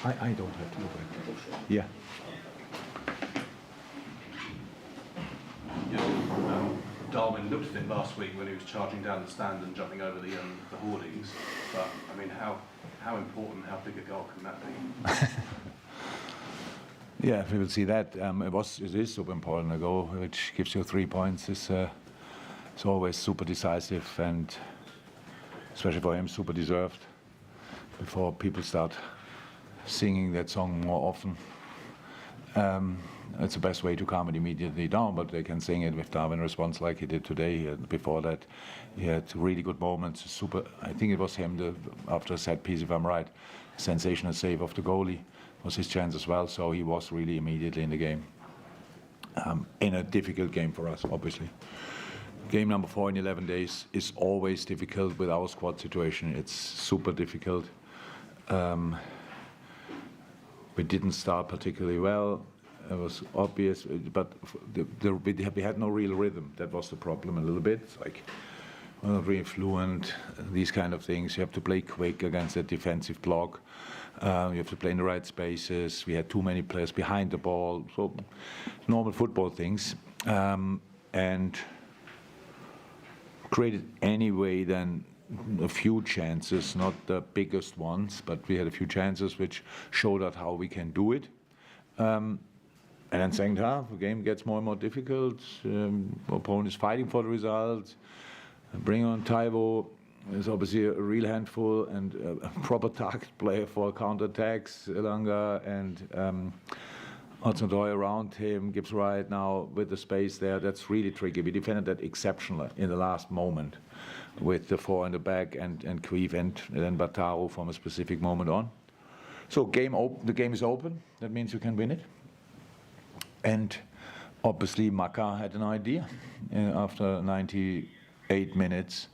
I don't have to go back. Yeah. Darwin looked fit last week when he was charging down the stand and jumping over the hoardings. But I mean, how important, how big a goal can that be? Yeah, we will see that. It is super important. A goal which gives you 3 points is always super decisive, and especially for him, super deserved. Before people start singing that song more often, it's the best way to calm it immediately down. But they can sing it with Darwin response like he did today. Before that, he had really good moments. Super. I think it was him after a set piece, if I'm right. Sensational save of the goalie was his chance as well. So he was really immediately in the game. In a difficult game for us, obviously. Game number 4 in 11 days is always difficult with our squad situation. It's super difficult. We didn't start particularly well. It was obvious, but we had no real rhythm. That was the problem a little bit. It's like, we're not really fluent, these kind of things. You have to play quick against a defensive block. You have to play in the right spaces. We had too many players behind the ball. So normal football things. And created anyway then a few chances, not the biggest ones, but we had a few chances which showed us how we can do it. And then second half, the game gets more and more difficult. Opponent is fighting for the result. Bring on Taiwo is obviously a real handful and a proper target player for counter-attacks. Elanga and Hudson-Odoi around him. Gibbs right now with the space there. That's really tricky. We defended that exceptionally in the last moment with the 4 in the back and Queeve and then Bataro from a specific moment on. So the game is open. That means you can win it. And obviously Maka had an idea after 98 minutes.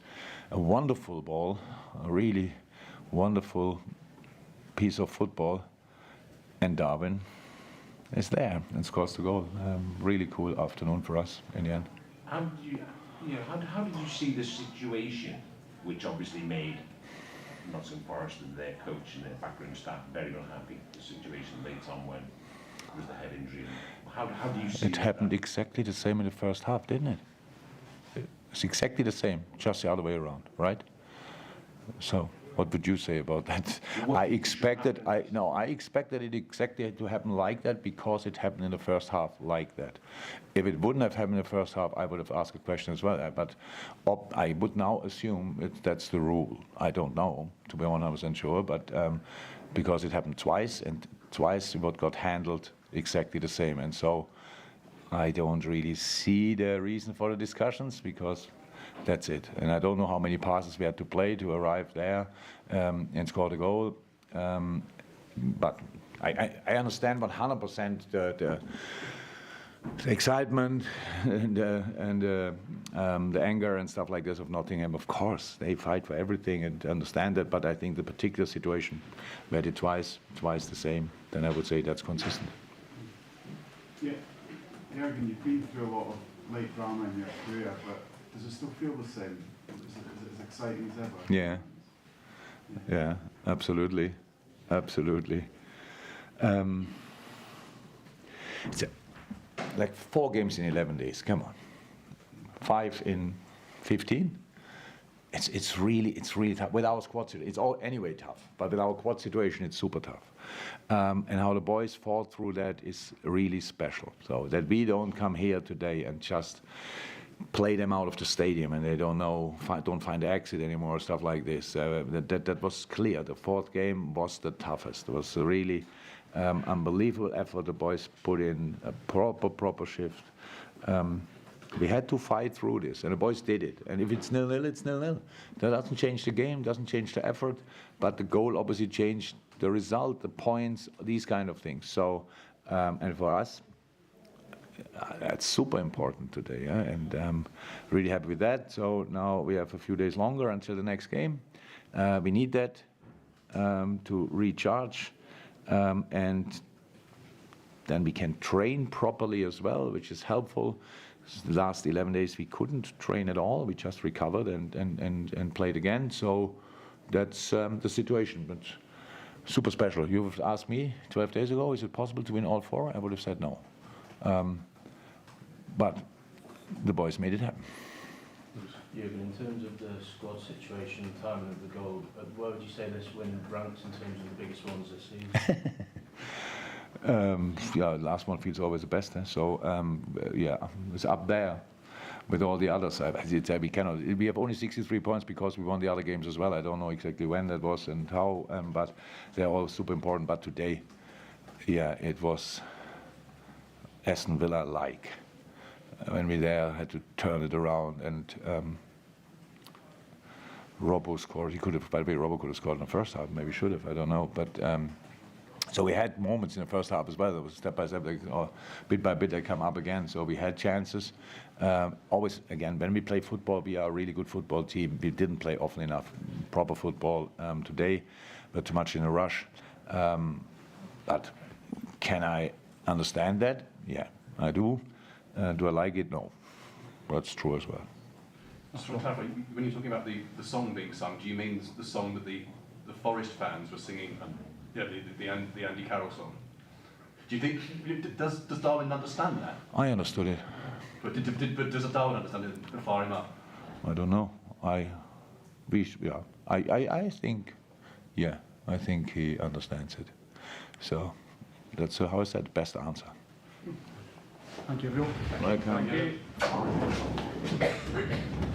A wonderful ball, a really wonderful piece of football. And Darwin is there and scores the goal. Really cool afternoon for us in the end. How did you see the situation, which obviously made Nottingham Forest and their coach and their backroom staff very unhappy? The situation late on when there was the head injury. How do you see it? It happened exactly the same in the first half, didn't it? It's exactly the same, just the other way around, right? So, what would you say about that? I expected it exactly to happen like that because it happened in the first half like that. If it wouldn't have happened in the first half, I would have asked a question as well. But I would now assume that's the rule. I don't know, to be 100% sure, but because it happened twice, and twice what got handled exactly the same. And so I don't really see the reason for the discussions because that's it. And I don't know how many passes we had to play to arrive there and score the goal. But I understand 100% the excitement and the anger and stuff like this of Nottingham. Of course, they fight for everything and understand that. But I think the particular situation where they twice the same, then I would say that's consistent. Yeah, Jürgen, you've been through a lot of late drama in your career, but does it still feel the same? Is it as exciting as ever? Yeah, absolutely. It's like 4 games in 11 days. Come on, 5 in 15. It's really tough. With our squad situation, it's all anyway tough. But with our quad situation, it's super tough. And how the boys fought through that is really special. So that we don't come here today and just play them out of the stadium and they don't find the exit anymore, stuff like this. That was clear. The 4th game was the toughest. It was a really unbelievable effort. The boys put in a proper shift. We had to fight through this, and the boys did it. And if it's 0-0, it's 0-0. That doesn't change the game, doesn't change the effort, but the goal obviously changed the result, the points, these kind of things. So, and for us, that's super important today, yeah? And really happy with that. So now we have a few days longer until the next game. We need that to recharge, and then we can train properly as well, which is helpful. The last 11 days we couldn't train at all. We just recovered and played again. So that's the situation. But super special. You've asked me 12 days ago, is it possible to win all 4? I would have said no. But the boys made it happen. Jürgen, in terms of the squad situation, timing of the goal, where would you say this win ranks in terms of the biggest ones this season? Yeah, the last one feels always the best. So yeah, it's up there with all the others. We cannot. We have only 63 points because we won the other games as well. I don't know exactly when that was and how, but they're all super important. But today, yeah, it was Aston Villa-like. When we there had to turn it around, and Robbo scored. He could have, by the way, Robbo could have scored in the first half. Maybe should have. I don't know. But so we had moments in the first half as well. It was step by step, or bit by bit, they come up again. So we had chances. Always, again, when we play football, we are a really good football team. We didn't play often enough proper football today, but too much in a rush. But can I understand that? Yeah, I do. Do I like it? No. That's true as well. Just to clarify, when you're talking about the song being sung, do you mean the song that the Forest fans were singing, the Andy Carroll song? Do you think, does Darwin understand that? I understood it. But does Darwin understand it to fire him up? I don't know. I think, yeah, I think he understands it. So that's how I said, best answer. Thank you, everyone. Welcome. Thank you.